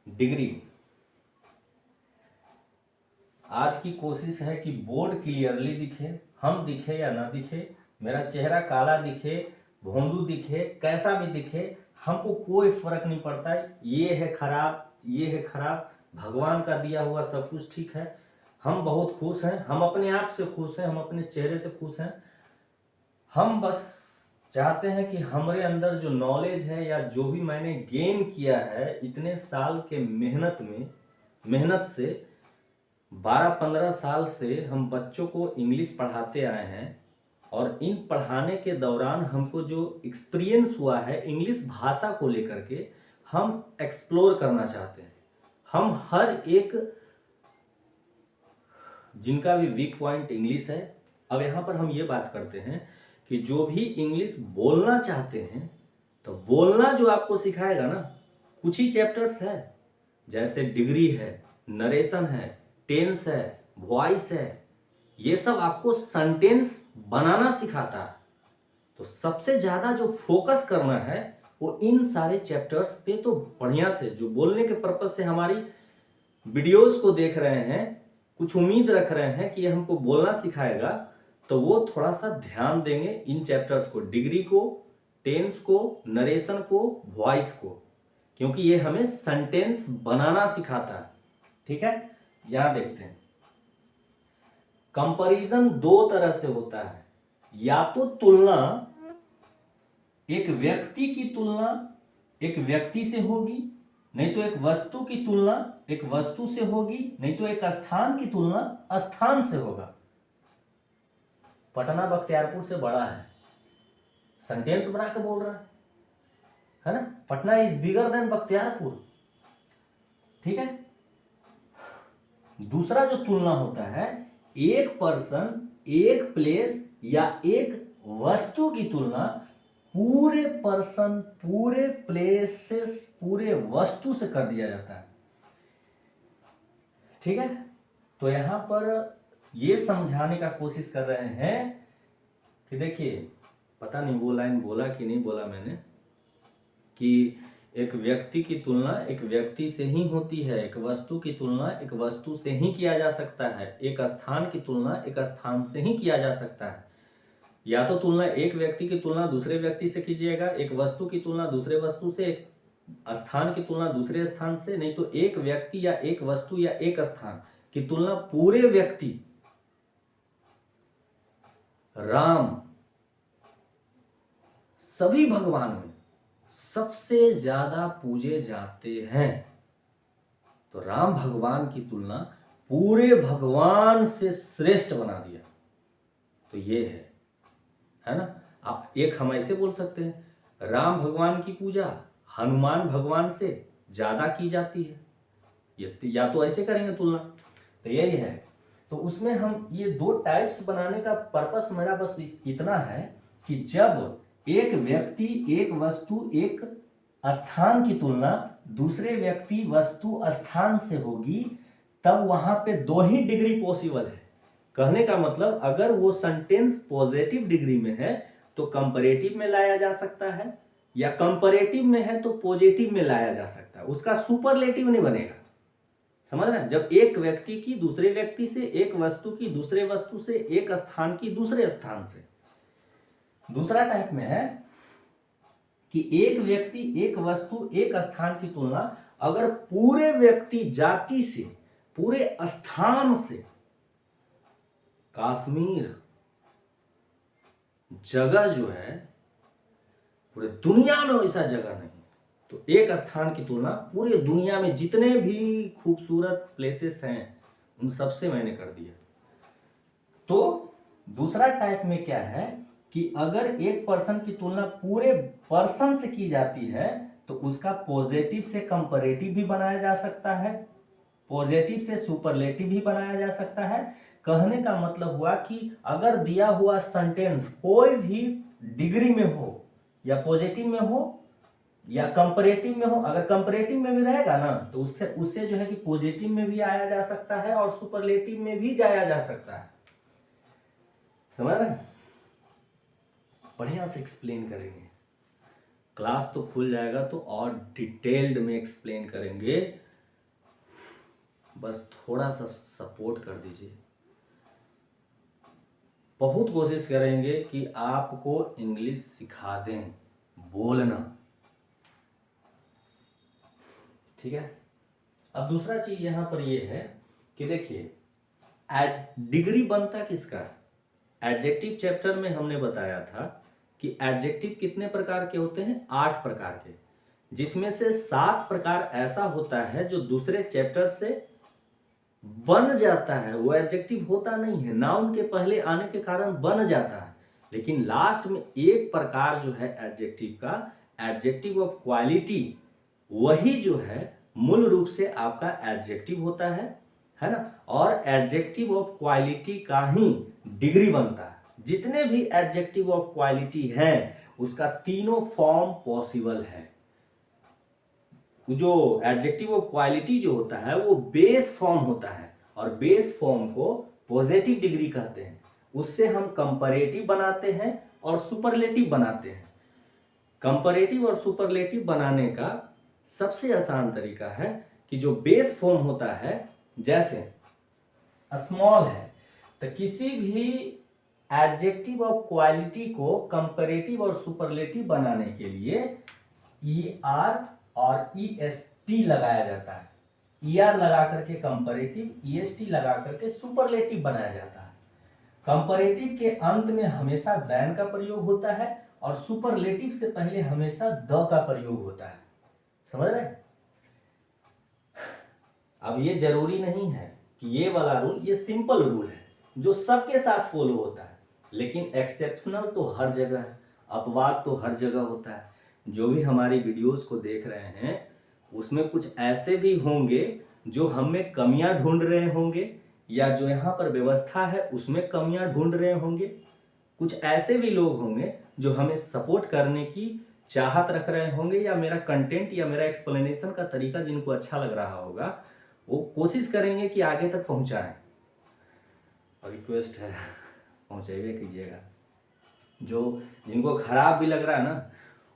Degree. आज की कोशिश है कि बोर्ड क्लियरली दिखे, हम दिखे या ना दिखे, मेरा चेहरा काला दिखे, भोंदू दिखे, कैसा भी दिखे, हमको कोई फर्क नहीं पड़ता है। ये है खराब, ये है खराब, भगवान का दिया हुआ सब कुछ ठीक है। हम बहुत खुश हैं, हम अपने आप से खुश हैं, हम अपने चेहरे से खुश हैं। हम बस चाहते हैं कि हमारे अंदर जो नॉलेज है या जो भी मैंने गेन किया है इतने साल के मेहनत से, 12-15 साल से हम बच्चों को इंग्लिश पढ़ाते आए हैं, और इन पढ़ाने के दौरान हमको जो एक्सपीरियंस हुआ है इंग्लिश भाषा को लेकर के, हम एक्सप्लोर करना चाहते हैं। हम हर एक, जिनका भी वीक पॉइंट इंग्लिश है, अब यहाँ पर हम ये बात करते हैं कि जो भी इंग्लिश बोलना चाहते हैं, तो बोलना जो आपको सिखाएगा ना, कुछ ही चैप्टर्स है, जैसे डिग्री है, नरेशन है, टेंस है, वॉइस है, ये सब आपको सेंटेंस बनाना सिखाता है। तो सबसे ज़्यादा जो फोकस करना है वो इन सारे चैप्टर्स पे, तो बढ़िया से जो बोलने के पर्पज से हमारी वीडियोस को देख रहे हैं, कुछ उम्मीद रख रहे हैं कि ये हमको बोलना सिखाएगा, तो वो थोड़ा सा ध्यान देंगे इन चैप्टर्स को, डिग्री को, टेंस को, नरेशन को, वॉइस को, क्योंकि ये हमें सेंटेंस बनाना सिखाता है। ठीक है, यहां देखते हैं। कंपैरिजन दो तरह से होता है, या तो तुलना, एक व्यक्ति की तुलना एक व्यक्ति से होगी, नहीं तो एक वस्तु की तुलना एक वस्तु से होगी, नहीं तो एक स्थान की तुलना स्थान से होगा। पटना बख्तियारपुर से बड़ा है, सेंटेंस बना के बोल रहा है ना, Patna is bigger than Bakhtiyarpur. ठीक है। दूसरा जो तुलना होता है, एक पर्सन, एक प्लेस या एक वस्तु की तुलना पूरे पर्सन, पूरे प्लेसेस, पूरे वस्तु से कर दिया जाता है। ठीक है। तो यहां पर ये समझाने का कोशिश कर रहे हैं कि देखिए, पता नहीं वो लाइन बोला कि नहीं बोला मैंने, कि एक व्यक्ति की तुलना एक व्यक्ति से ही होती है, एक वस्तु की तुलना एक वस्तु से ही किया जा सकता है, एक स्थान की तुलना एक स्थान से ही किया जा सकता है। या तो तुलना, एक व्यक्ति की तुलना दूसरे व्यक्ति से कीजिएगा, एक वस्तु की तुलना दूसरे वस्तु से, एक स्थान की तुलना दूसरे स्थान से, नहीं तो एक व्यक्ति या एक वस्तु या एक स्थान की तुलना पूरे व्यक्ति। राम सभी भगवान में सबसे ज्यादा पूजे जाते हैं, तो राम भगवान की तुलना पूरे भगवान से श्रेष्ठ बना दिया। तो ये है ना। आप एक हम ऐसे बोल सकते हैं, राम भगवान की पूजा हनुमान भगवान से ज्यादा की जाती है, या तो ऐसे करेंगे तुलना। तो यही है। तो उसमें हम ये दो टाइप्स बनाने का पर्पस मेरा बस इतना है कि जब एक व्यक्ति, एक वस्तु, एक स्थान की तुलना दूसरे व्यक्ति, वस्तु, स्थान से होगी, तब वहां पे दो ही डिग्री पॉसिबल है। कहने का मतलब, अगर वो सेंटेंस पॉजिटिव डिग्री में है तो कंपैरेटिव में लाया जा सकता है, या कंपैरेटिव में है तो पॉजिटिव में लाया जा सकता है, उसका सुपरलेटिव नहीं बनेगा। समझ रहे हैं। जब एक व्यक्ति की दूसरे व्यक्ति से, एक वस्तु की दूसरे वस्तु से, एक स्थान की दूसरे स्थान से। दूसरा टाइप में है कि एक व्यक्ति, एक वस्तु, एक स्थान की तुलना अगर पूरे व्यक्ति, जाति से, पूरे स्थान से, कश्मीर जगह जो है, पूरे दुनिया में वैसा जगह नहीं, तो एक स्थान की तुलना पूरे दुनिया में जितने भी खूबसूरत प्लेसेस हैं उन सबसे मैंने कर दिया। तो दूसरा टाइप में क्या है कि अगर एक पर्सन की तुलना पूरे पर्सन से की जाती है तो उसका पॉजिटिव से कंपैरेटिव भी बनाया जा सकता है, पॉजिटिव से सुपरलेटिव भी बनाया जा सकता है। कहने का मतलब हुआ कि अगर दिया हुआ सेंटेंस कोई भी डिग्री में हो, या पॉजिटिव में हो या कंपैरेटिव में हो, अगर कंपैरेटिव में भी रहेगा ना तो उससे जो है कि पॉजिटिव में भी आया जा सकता है और सुपरलेटिव में भी जाया जा सकता है। समझ रहे हैं। बढ़िया से एक्सप्लेन करेंगे। क्लास तो खुल जाएगा तो और डिटेल्ड में एक्सप्लेन करेंगे, बस थोड़ा सा सपोर्ट कर दीजिए। बहुत कोशिश करेंगे कि आपको इंग्लिश सिखा दें बोलना, ठीक है। अब दूसरा चीज यहां पर ये है कि देखिए डिग्री बनता किसका, एडजेक्टिव चैप्टर में हमने बताया था कि एडजेक्टिव कितने प्रकार के होते हैं, 8 प्रकार के, जिसमें से 7 प्रकार ऐसा होता है जो दूसरे चैप्टर से बन जाता है, वो एडजेक्टिव होता नहीं है, नाउन के पहले आने के कारण बन जाता है, लेकिन लास्ट में एक प्रकार जो है एडजेक्टिव का, एडजेक्टिव ऑफ क्वालिटी, वही जो है मूल रूप से आपका एडजेक्टिव होता है ना। और एडजेक्टिव ऑफ क्वालिटी का ही डिग्री बनता है। जितने भी एडजेक्टिव ऑफ क्वालिटी हैं उसका तीनों फॉर्म पॉसिबल है। जो एडजेक्टिव ऑफ क्वालिटी जो होता है वो बेस फॉर्म होता है, और बेस फॉर्म को पॉजिटिव डिग्री कहते हैं। उससे हम कंपैरेटिव बनाते हैं और सुपरलेटिव बनाते हैं। कंपैरेटिव और सुपरलेटिव बनाने का सबसे आसान तरीका है कि जो बेस फॉर्म होता है, जैसे स्मॉल है, तो किसी भी एडजेक्टिव ऑफ क्वालिटी को कंपैरेटिव और सुपरलेटिव बनाने के लिए ER और EST लगाया जाता है। ER लगा करके कंपैरेटिव, EST लगा करके सुपरलेटिव बनाया जाता है। कंपैरेटिव के अंत में हमेशा देन का प्रयोग होता है और सुपरलेटिव से पहले हमेशा द का प्रयोग होता है। समझ रहे? अब ये जरूरी नहीं है कि ये वाला रूल, ये सिंपल रूल है जो सबके साथ फॉलो होता है, लेकिन एक्सेप्शनल तो हर जगह है, अपवाद तो हर जगह होता है। जो भी हमारी वीडियोस को देख रहे हैं उसमें कुछ ऐसे भी होंगे जो हम में कमियां ढूंढ रहे होंगे, या जो यहाँ पर व्यवस्था है उसमें कमियां ढूंढ रहे होंगे। कुछ ऐसे भी लोग होंगे जो हमें सपोर्ट करने की चाहत रख रहे होंगे, या मेरा कंटेंट या मेरा एक्सप्लेनेशन का तरीका जिनको अच्छा लग रहा होगा वो कोशिश करेंगे कि आगे तक पहुंचाएं। और रिक्वेस्ट है पहुंचाइए कीजिएगा। जो जिनको खराब भी लग रहा है ना,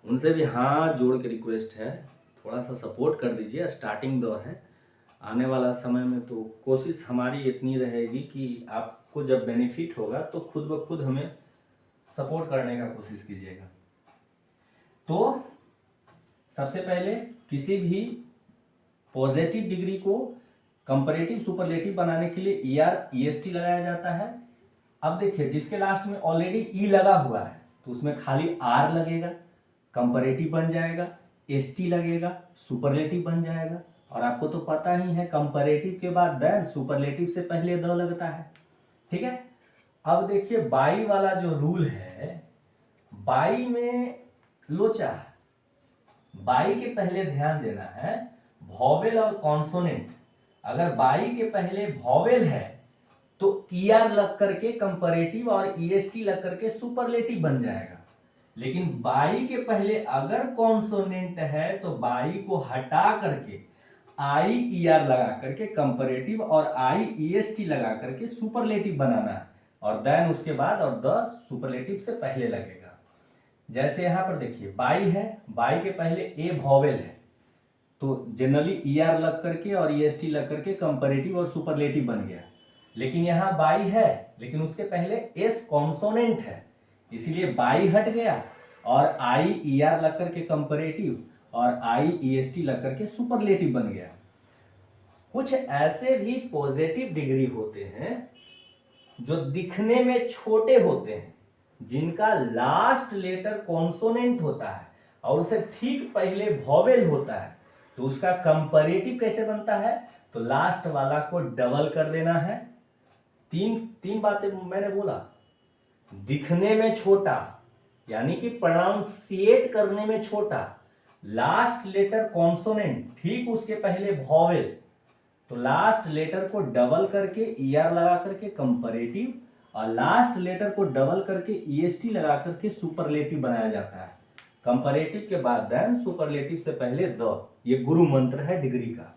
उनसे भी हाथ जोड़ के रिक्वेस्ट है, थोड़ा सा सपोर्ट कर दीजिए। स्टार्टिंग दौर है, आने वाला समय में तो कोशिश हमारी इतनी रहेगी कि आपको जब बेनिफिट होगा तो खुद ब खुद हमें सपोर्ट करने का कोशिश कीजिएगा। तो सबसे पहले किसी भी पॉजिटिव डिग्री को कंपैरेटिव सुपरलेटिव बनाने के लिए ER EST लगाया जाता है। अब देखिए जिसके लास्ट में ऑलरेडी E लगा हुआ है तो उसमें खाली R लगेगा, कंपैरेटिव बन जाएगा, ST लगेगा, सुपरलेटिव बन जाएगा। और आपको तो पता ही है कंपैरेटिव के बाद देन, सुपरलेटिव से पहले द लगता है, ठीक है। अब देखिए बाई वाला जो रूल है, बाई में लोचा है। बाई के पहले ध्यान देना है वॉवेल और कॉन्सोनेंट। अगर बाई के पहले वॉवेल है तो ER लग करके कंपैरेटिव और EST लग करके सुपरलेटिव बन जाएगा। लेकिन बाई के पहले अगर कॉन्सोनेंट है तो बाई को हटा करके IER लगा करके कंपैरेटिव और IEST लगा करके सुपरलेटिव बनाना है, और देन उसके बाद और द सुपरलेटिव से पहले लगेगा। जैसे यहां पर देखिए बाई है, बाई के पहले ए वॉवेल है तो जनरली ER लग करके और EST लग करके कंपैरेटिव और सुपरलेटिव बन गया। लेकिन यहाँ बाई है लेकिन उसके पहले S कॉन्सोनेंट है, इसीलिए बाई हट गया और IER लग करके कंपैरेटिव और IEST लग करके सुपरलेटिव बन गया। कुछ ऐसे भी पॉजिटिव डिग्री होते हैं जो दिखने में छोटे होते हैं, जिनका लास्ट लेटर कॉन्सोनेंट होता है और उसे ठीक पहले वॉवेल होता है, तो उसका कंपैरेटिव कैसे बनता है, तो लास्ट वाला को डबल कर देना है। तीन बातें मैंने बोला। दिखने में छोटा यानी कि प्रोनाउंसिएट करने में छोटा, लास्ट लेटर कॉन्सोनेंट ठीक उसके पहले वॉवेल, तो लास्ट लेटर को डबल करके ER लगा करके कंपैरेटिव और लास्ट लेटर को डबल करके EST लगा करके सुपरलेटिव बनाया जाता है। कंपैरेटिव के बाद देन, सुपरलेटिव से पहले द, ये गुरु मंत्र है डिग्री का।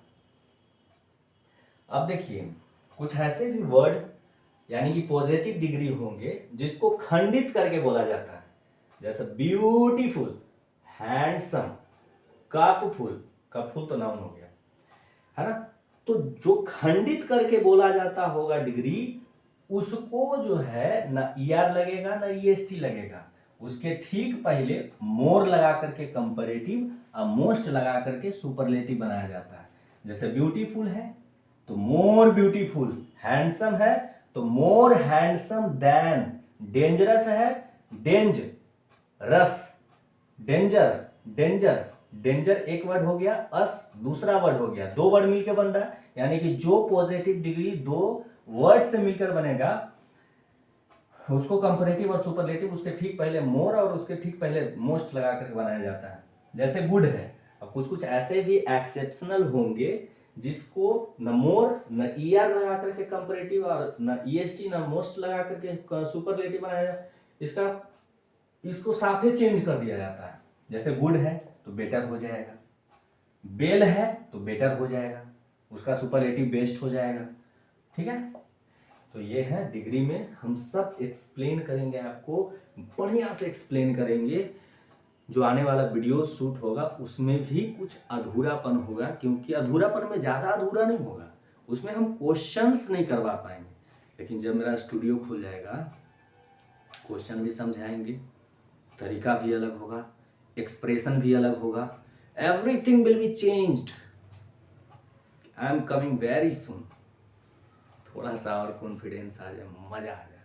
अब देखिए कुछ ऐसे भी वर्ड यानी कि पॉजिटिव डिग्री होंगे जिसको खंडित करके बोला जाता है, जैसे ब्यूटीफुल, हैंडसम, कपफुल, कपफुल तो नाउन हो गया, है ना। तो जो खंडित करके बोला जाता होगा डिग्री, उसको जो है ना ER लगेगा ना EST लगेगा, उसके ठीक पहले मोर लगा करके कंपैरेटिव और मोस्ट लगा करके सुपरलेटिव बनाया जाता है। जैसे ब्यूटीफुल है तो मोर ब्यूटीफुल, हैंडसम है तो मोर हैंडसम देन, डेंजरस है डेंज रस, डेंजर डेंजर, डेंजर एक वर्ड हो गया, अस दूसरा वर्ड हो गया, दो वर्ड मिलकर बन रहा है, यानी कि जो पॉजिटिव डिग्री दो वर्ड से मिलकर बनेगा उसको कंपैरेटिव और सुपरलेटिव उसके ठीक पहले मोर और उसके ठीक पहले मोस्ट लगा करके बनाया जाता है। जैसे गुड है, अब कुछ कुछ ऐसे भी एक्सेप्शनल होंगे जिसको न मोर न ER लगा करके कंपैरेटिव और न EST न मोस्ट लगा करके सुपरलेटिव बनाया जाता, इसको साफे चेंज कर दिया जाता है। जैसे गुड है तो बेटर हो जाएगा, बेल है तो बेटर हो जाएगा, उसका सुपरलेटिव बेस्ट हो जाएगा, ठीक है। तो ये है डिग्री में हम सब एक्सप्लेन करेंगे, आपको बढ़िया से एक्सप्लेन करेंगे। जो आने वाला वीडियो शूट होगा उसमें भी कुछ अधूरापन होगा, क्योंकि अधूरापन में ज़्यादा अधूरा नहीं होगा, उसमें हम क्वेश्चंस नहीं करवा पाएंगे, लेकिन जब मेरा स्टूडियो खुल जाएगा क्वेश्चन भी समझाएंगे, तरीका भी अलग होगा, एक्सप्रेशन भी अलग होगा, everything will be changed. I am coming very soon. थोड़ा सा और कॉन्फिडेंस आ जाए, मजा आ जाए।